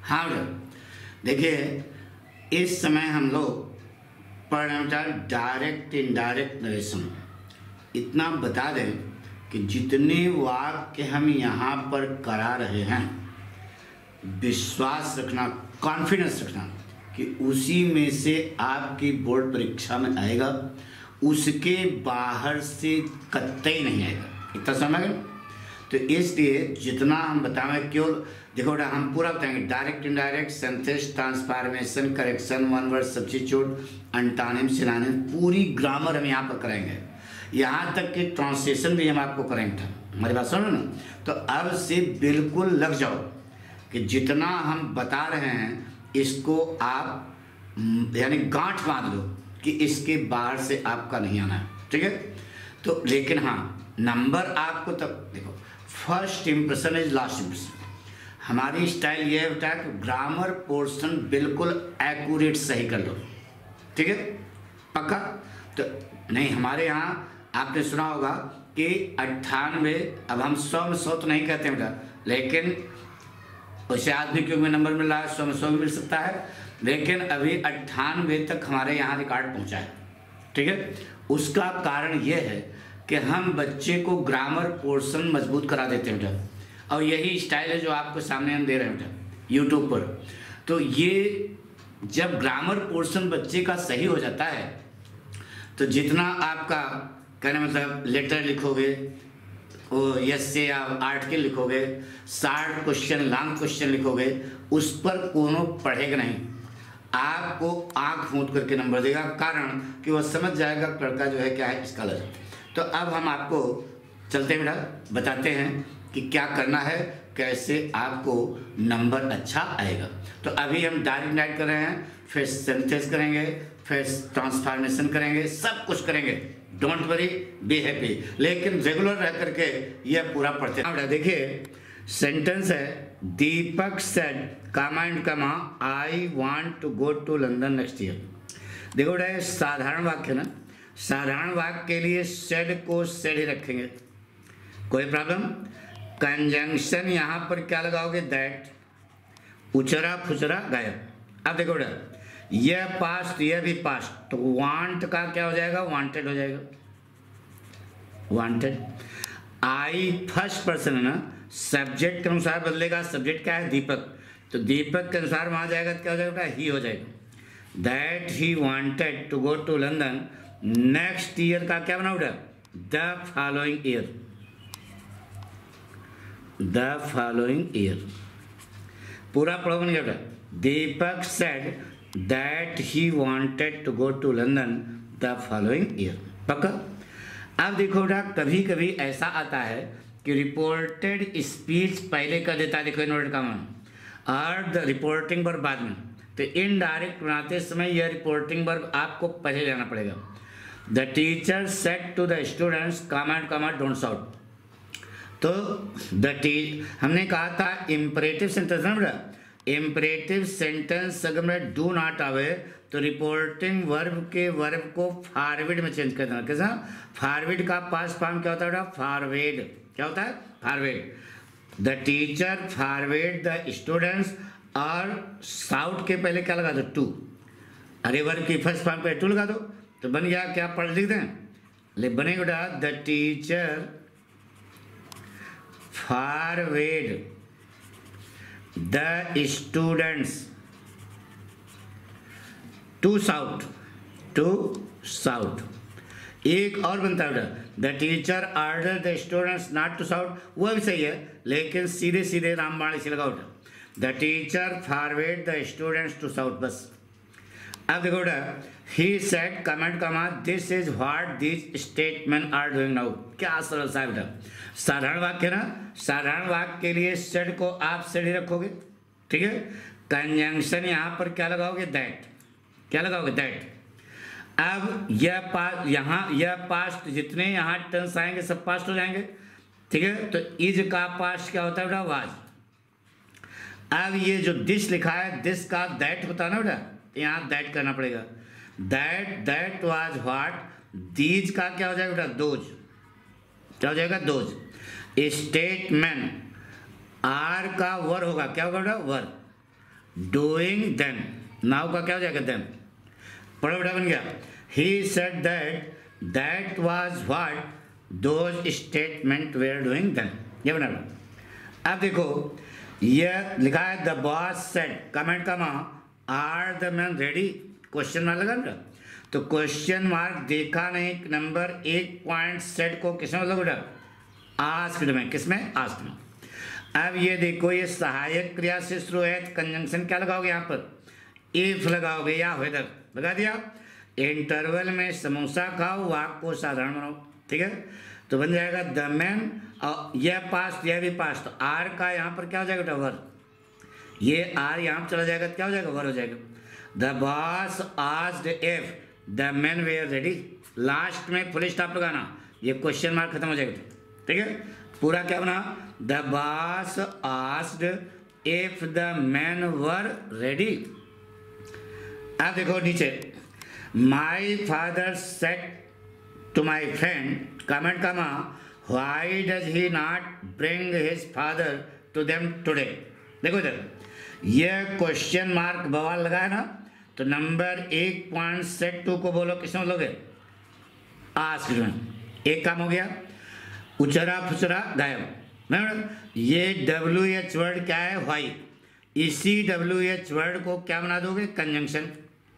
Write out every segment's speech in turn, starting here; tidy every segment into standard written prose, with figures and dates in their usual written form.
हाँ बेटा, देखिए इस समय हम लोग पढ़ रहे हैं डायरेक्ट इनडायरेक्ट नरेशन। इतना बता दें कि जितने वाक्य हम यहाँ पर करा रहे हैं, विश्वास रखना, कॉन्फिडेंस रखना कि उसी में से आपकी बोर्ड परीक्षा में आएगा, उसके बाहर से कतई नहीं आएगा। इतना समझ गए? तो इसलिए जितना हम बताएंगे, क्यों देखो बेटा, हम पूरा बताएंगे direct indirect, synthesis, transformation, correction, one word substitute, antonym, synonym, पूरी ग्रामर हम यहाँ पर करेंगे। यहाँ तक कि ट्रांसलेशन भी हम आपको करेंगे। हमारी बात सुनो ना। तो अब से बिल्कुल लग जाओ कि जितना हम बता रहे हैं इसको आप यानी गांठ बांध लो कि इसके बाहर से आपका नहीं आना है, ठीक है? तो लेकिन हाँ, नंबर आपको तब देखो, first impression is last impression. हमारी स्टाइल ये होता है कि ग्रामर पोर्शन बिल्कुल एक्यूरेट सही कर लो, ठीक है? पक्का? तो नहीं, हमारे यहाँ आपने सुना होगा कि 98, अब हम 100 में 100 तो नहीं कहते बेटा, लेकिन वैसे आदमी क्यों में नंबर मिल रहा है, 100 में 100 भी मिल सकता है, लेकिन अभी 98 तक हमारे यहाँ रिकॉर्ड पहुँचा है, ठीक है? उसका कारण ये है कि हम बच्चे को ग्रामर पोर्शन मजबूत करा देते हैं बेटा, और यही स्टाइल है जो आपको सामने हम दे रहे हैं बेटा यूट्यूब पर। तो ये जब ग्रामर पोर्शन बच्चे का सही हो जाता है तो जितना आपका कहने मतलब लेटर लिखोगे, वो यस से या आर्टिकल लिखोगे, 60 क्वेश्चन लॉन्ग क्वेश्चन लिखोगे, उस पर कोनो पढ़ेगा नहीं, आपको आंख मूंद करके नंबर देगा, कारण कि वह समझ जाएगा लड़का जो है क्या है स्कॉलर। तो अब हम आपको चलते बेटा बताते हैं कि क्या करना है, कैसे आपको नंबर अच्छा आएगा। तो अभी हम डायरेक्ट नाइट कर रहे हैं, फिर सिंथेसिस करेंगे, फिर ट्रांसफॉर्मेशन करेंगे, सब कुछ करेंगे। डोंट वरी, बी हैप्पी, लेकिन रेगुलर रह करके यह पूरा पढ़ते हैं। देखिए सेंटेंस है, दीपक said comma and comma I want to go to London next year. देखो बेटा, साधारण वाक्य ना, साधारण वाक्य के लिए सेड को सेड ही रखेंगे, कोई प्रॉब्लम। कंजंक्शन यहाँ पर क्या लगाओगे, दैट, उचरा फुचरा गायब। अब देखो बेटा, यह पास्ट, यह भी पास्ट, तो वांट का क्या हो जाएगा, वांटेड हो जाएगा, वांटेड। आई फर्स्ट पर्सन है ना, सब्जेक्ट के अनुसार बदलेगा, सब्जेक्ट क्या है, दीपक, तो दीपक के अनुसार वहां जाएगा तो क्या हो जाएगा, ही हो जाएगा। That he wanted to go to London next year का क्या बना बेटा, the following year, the following year. पूरा पढ़ो नहीं बेटा, Deepak said that he wanted to go to London the following year. पक्का? अब देखो बेटा, कभी कभी ऐसा आता है कि रिपोर्टेड स्पीच पहले कर देता है, देखो नोट का मान, और द रिपोर्टिंग वर्ब बाद में। तो इनडायरेक्ट बनाते समय यह रिपोर्टिंग वर्ब आपको पहले लेना पड़ेगा। The teacher said to the students comma and comma don't shout. तो हमने कहा था इम्परेटिव सेंटेंस ना बेटा, इम्परेटिव सेंटेंस अगर मैं डू नॉट आवे तो रिपोर्टिंग वर्ब के वर्ब को फॉरवर्ड में चेंज कर देना। कैसा? फॉरवर्ड का पास्ट फॉर्म क्या होता है बेटा, फॉरवर्ड। क्या होता है, forward. The teacher forbade the students, और साउट के पहले क्या लगा दो, टू। अरे वर्ब की फर्स्ट फॉर्म पे टू लगा दो तो बन गया, क्या पढ़ लिख दें, ले बनेगा बेटा, the teacher forbade the students to shout, to shout. एक और बनता है the teacher order the students not to shout, वो भी सही है, लेकिन सीधे सीधे रामबाण इसे लगाओ, the teacher forbade the students to shout, बस। अब देखो बेटा, he said comment comma this is what this statement are doing now. क्या सरल सा बेटा, साधारण वाक्य ना, साधारण वाक्य के लिए सेड को आप सेड ही रखोगे, ठीक है? कंजंक्शन यहाँ पर क्या लगाओगे, दैट, क्या लगाओगे, दैट। अब यह यहाँ यह पास्ट, जितने यहाँ टेंस आएंगे सब पास्ट हो जाएंगे, ठीक है? तो इज का पास्ट क्या होता है बेटा, वाज। अब ये जो दिस लिखा है, दिस का दैट होता है ना बेटा, यहाँ दैट करना पड़ेगा, दैट वाज व्हाट। दीज का क्या हो जाएगा बेटा, दोज, क्या हो जाएगा, दोज। स्टेटमेंट, आर का वर होगा, क्या होगा बेटा, वर। डूइंग देन, नाउ का क्या हो जाएगा देन, पढ़ो बेटा बन गया। He said that that was what those statement were doing then, ये बना लो। अब देखो ये लिखा है the boss said comment comma are the man ready, question mark लगा ना, तो क्वेश्चन मार्क देखा नहीं, नंबर 1 पॉइंट सेट को किसमें मतलब बेटा आस्क्ड में, किसमें आस्क्ड में। अब ये देखो ये सहायक क्रिया से शुरू है, कंजंक्शन क्या लगाओगे यहाँ पर, इफ लगाओगे या वेदर लगा दिया। इंटरवल में समोसा खाओ, वाक्य को साधारण बनाओ, ठीक है, तो बन जाएगा द मैन, और यह पास्ट यह भी पास्ट, तो आर का यहाँ पर क्या हो जाएगा बेटा वर, ये आर यहाँ चला जाएगा तो क्या हो जाएगा वर हो जाएगा। The boss asked if the man were ready, last में फुल स्टॉप लगाना, ये क्वेश्चन मार्क खत्म हो जाएगा, ठीक है। पूरा क्या बना, the boss asked if the man were ready. अब देखो नीचे my father said to my friend comment comma why does he not bring his father to them today. देखो इधर ये क्वेश्चन मार्क बवाल लगा है ना, तो नंबर 1 पॉइंट सेट 2 को बोलो किसमें बोलोगे आस्क्ड में, एक काम हो गया, उचरा फुचरा गायब। ये WH वर्ड क्या है व्हाई, इसी WH वर्ड को क्या बना दोगे कंजंक्शन,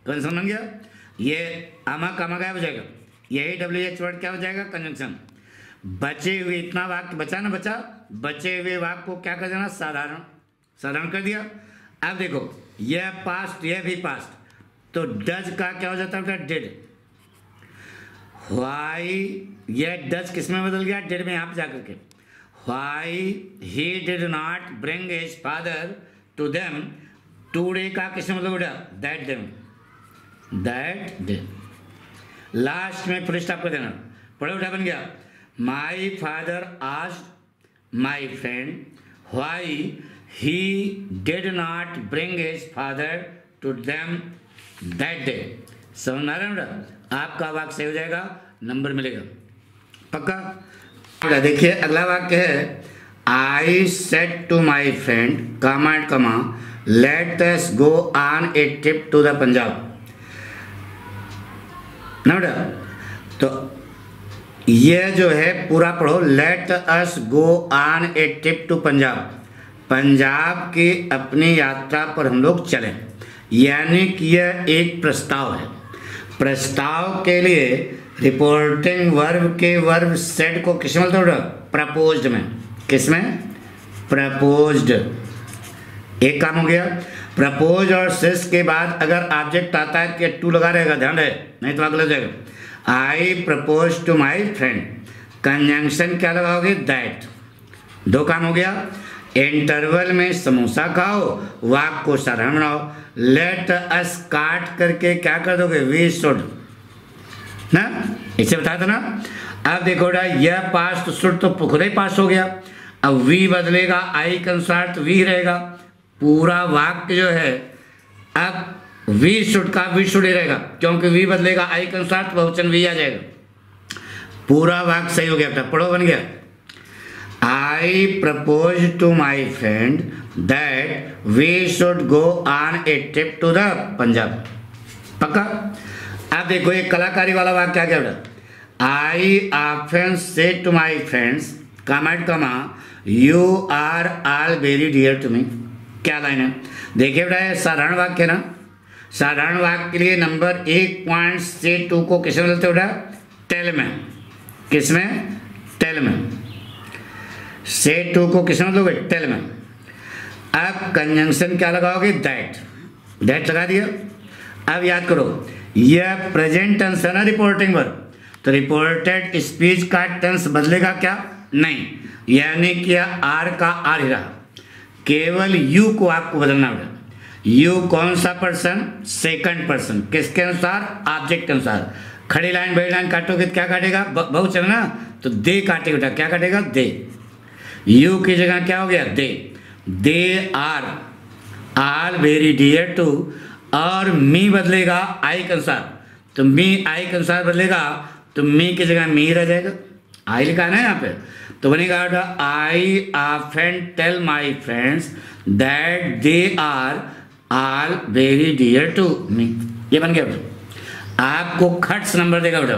कंजंक्शन बन गया, ये आमा कामा गायब हो जाएगा, यही WH वर्ड क्या हो जाएगा कंजंक्शन। बचे हुए इतना वाक्य बचा ना, बचे हुए वाक्य को क्या कर देना साधारण, साधारण कर दिया। अब देखो यह पास्ट यह भी पास्ट, तो डज का क्या हो जाता है डिड, व्हाई यह डज किस में बदल गया डिड में, यहाँ पे जाकर के why he did not bring his father to them, today का किस में मतलब उड़ा that them, that day, last में फुल स्टॉप कर देना, पढ़े उठा बन गया। My father asked my friend why he did not bring his father to them that day. समझ में आ रहा है बेटा, आपका वाक्य सही हो जाएगा, नंबर मिलेगा पक्का। देखिए अगला वाक्य है I said to my friend comma and comma let us go on a trip to the Punjab ना बेटा, तो ये जो है पूरा पढ़ो, let us go on a trip to Punjab, Punjab की अपनी यात्रा पर हम लोग चलें, यानी कि यह एक प्रस्ताव है। प्रस्ताव के लिए रिपोर्टिंग वर्ब के वर्ब सेट को किस में तोड़ा प्रपोज्ड में, किसमें प्रपोज्ड, एक काम हो गया। प्रपोज और सिस के बाद अगर ऑब्जेक्ट आता है कि टू लगा रहेगा, ध्यान रहे नहीं तो अगला जाएगा। I propose to my friend, conjunction क्या लगाओगे दैट, दो काम हो गया। इंटरवल में समोसा खाओ, वाक्य को साधारण बनाओ। लेट अस काट करके क्या कर दोगे वी शुड ना, इसे बताया था ना। अब देखो यह पास्ट शुड तो खुद ही पास हो गया, अब वी बदलेगा आई के अनुसार तो वी रहेगा, पूरा वाक्य जो है अब वी शुड का वी शुड ही रहेगा, क्योंकि वी बदलेगा आई के अनुसार तो बहुवचन वी आ जाएगा। पूरा वाक्य सही हो गया बेटा, पढ़ो बन गया। I propose to my friend that we should go on a trip to the Punjab, पक्का। अब देखो ये कलाकारी वाला वाक्य क्या क्या बेटा, I often say to my friends comment comma you are all very dear to me, क्या लाइन है देखिए बेटा, ये साधारण वाक्य है ना। साधारण वाक्य के लिए नंबर 1 पॉइंट से 2 को किसमें बदलते बेटा टेल में, किसमें टेल में, से 2 को किसमें बदलोगे टेल में। अब कंजंक्शन क्या लगाओगे दैट, दैट लगा दिया। अब याद करो यह प्रेजेंट टेंस है ना रिपोर्टिंग वर्ब, तो रिपोर्टेड स्पीच का टेंस बदलेगा क्या नहीं, यानी कि आर का आर ही रहा, केवल यू को आपको बदलना होगा। यू कौन सा पर्सन, सेकंड पर्सन, किसके अनुसार ऑब्जेक्ट के अनुसार। खड़ी लाइन बड़ी लाइन काटोगे तो क्या काटेगा बहुवचन ना, तो दे काटेगा बेटा, क्या काटेगा दे। यू की जगह क्या हो गया they are are very dear to, और मी बदलेगा आई के अनुसार, तो मी आई के अनुसार बदलेगा तो मी की जगह मी रह जाएगा, आई लिखा है ना यहाँ पे, तो बनेगा I often tell my friends that they are all very dear to me. ये बन गया बेटा, आपको खट्स नंबर देगा बेटा।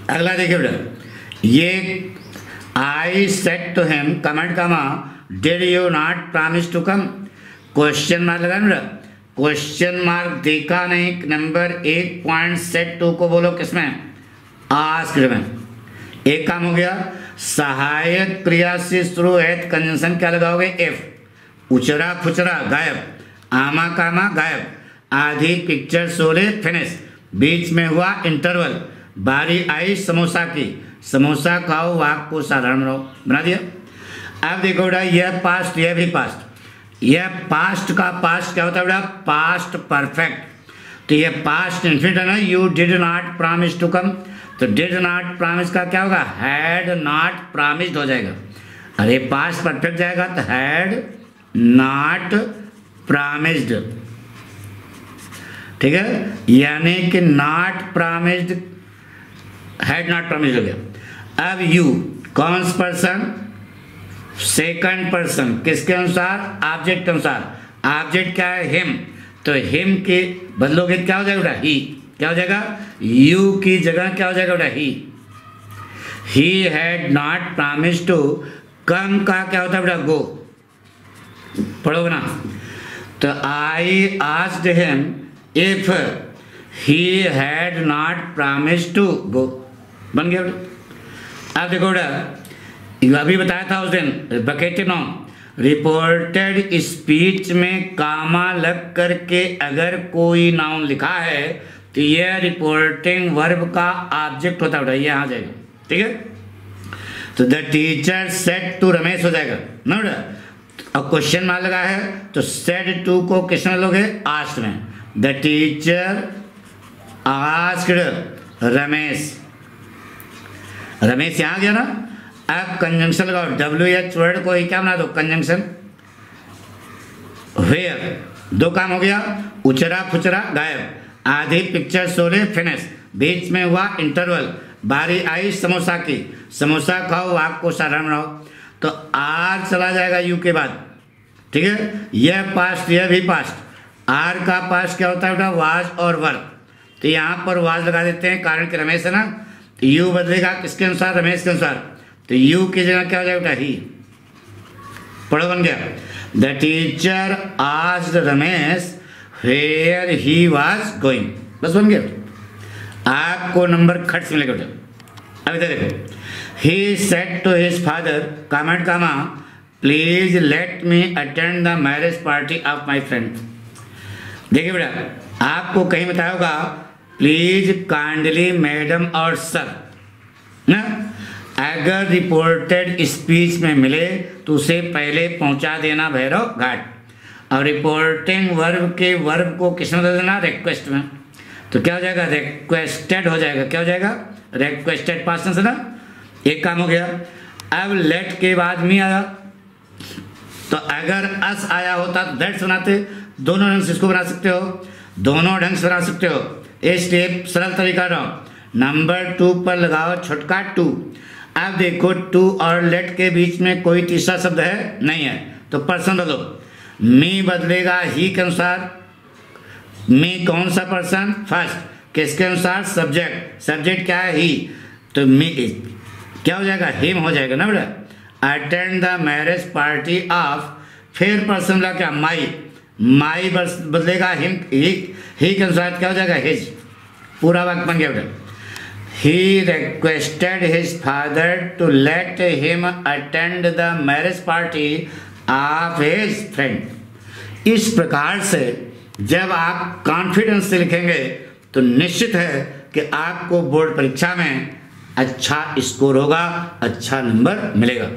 अगला देखिए बेटा, ये I said to him comment comma did you not promise to come, question mark लगा बेटा, क्वेश्चन मार्क देखा नहीं, नंबर 1 पॉइंट सेट 2 को बोलो किसमें, आस्क्ड में। एक काम हो गया, सहायक क्रिया से शुरू है कंजंक्शन क्या लगाओगे, एफ, उचरा खुचरा गायब, आमा कामा गायब, आधी पिक्चर सोले फिनिश, बीच में हुआ इंटरवल, बारी आई समोसा की, समोसा खाओ वाक को साधारण बना दिया। अब देखो बेटा, यह पास्ट यह भी पास्ट, यह पास्ट का पास्ट क्या होता है बेटा, पास्ट परफेक्ट। तो यह पास्ट इन्फिनिट है ना, you did not promise to come, तो डिड नॉट प्रॉमिस का क्या होगा, हैड नॉट प्रॉमिस्ड हो जाएगा। अरे पास्ट परफेक्ट जाएगा तो हैड नॉट प्रॉमिस्ड, ठीक है, यानी कि not promised had not promised हो गया। अब यू कौन सा पर्सन, सेकंड पर्सन, किसके अनुसार, ऑब्जेक्ट के अनुसार, ऑब्जेक्ट क्या है, हिम, तो हिम के बदलोगे क्या हो जाएगा बेटा, ही, क्या हो जाएगा, यू की जगह क्या हो जाएगा बेटा, he had not promised to come का क्या होता है बेटा, गो, पढ़ोगे ना, तो I asked him if he had not promised to go, बन गया बेटा। अब देखो बेटा, अभी बताया था उस दिन बकेटिव नाउन, रिपोर्टेड स्पीच में कामा लग करके अगर कोई नाउन लिखा है तो यह रिपोर्टिंग वर्ब का ऑब्जेक्ट होता है, ये आ जाएगा, ठीक है। तो the teacher said to Ramesh हो जाएगा ना बेटा, अब क्वेश्चन मार्क लगा है तो सेड टू को किसमें लोगे, आस्क्ड में, the teacher asked Ramesh, Ramesh यहाँ गया ना। अब कंजंक्शन लगाओ, WH वर्ड को ही क्या बना दो, कंजंक्शन, वेयर, दो काम हो गया, उचरा फुचरा गायब, आधी पिक्चर सोले फिनिश, बीच में हुआ इंटरवल, बारी आई समोसा की, समोसा खाओ वाक को साधारण बनाओ, तो आर चला जाएगा यू के बाद, ठीक है। यह पास्ट यह भी पास्ट, आर का पास्ट क्या होता है बेटा, वाज और वर, तो यहाँ पर वाज लगा देते हैं कारण कि रमेश है ना, तो यू बदलेगा किसके अनुसार, रमेश के अनुसार, तो यू की जगह क्या हो जाएगा बेटा, ही, पढ़ो बन गया। The teacher asked Ramesh where he was going, बस बन गया। आपको नंबर खट से मिलेगा बेटा। अब इधर देखो, he said to his father comment comma please let me attend the marriage party of my friend. देखिए बेटा, आपको कहीं बताया होगा प्लीज काइंडली मैडम और सर ना, अगर रिपोर्टेड स्पीच में मिले तो उसे पहले पहुंचा देना भैरव घाट, और रिपोर्टिंग वर्ब के वर्ब को किसमें दे देना, रिक्वेस्ट में, तो क्या हो जाएगा, रिक्वेस्टेड हो जाएगा, क्या हो जाएगा, रिक्वेस्टेड पास्ट टेंस है ना। एक काम हो गया। अब लेट के बाद मी आया, तो अगर अस आया होता तो दैट्स बनाते, दोनों ढंग से इसको बना सकते हो, दोनों ढंग से बना सकते हो। ये स्टेप सरल तरीका रहा, नंबर 2 पर लगाओ छुटका टू। अब देखो टू और लेट के बीच में कोई तीसरा शब्द है नहीं है, तो पर्सन बदलो, मी बदलेगा ही के अनुसार, मी कौन सा पर्सन, फर्स्ट, किसके अनुसार, सब्जेक्ट, सब्जेक्ट क्या है, ही, तो मी क्या हो जाएगा, हिम हो जाएगा ना बेटा। Attend the marriage party of, फिर पर्सन ला क्या, माई, माई बदलेगा हिम, ही के अनुसार क्या हो जाएगा, हिज, पूरा वाक्य बन गया बेटा। He requested his father to let him attend the marriage party of his friend। इस प्रकार से जब आप कॉन्फिडेंस से लिखेंगे तो निश्चित है कि आपको बोर्ड परीक्षा में अच्छा स्कोर होगा, अच्छा नंबर मिलेगा।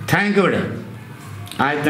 थैंक यू बेटा। आज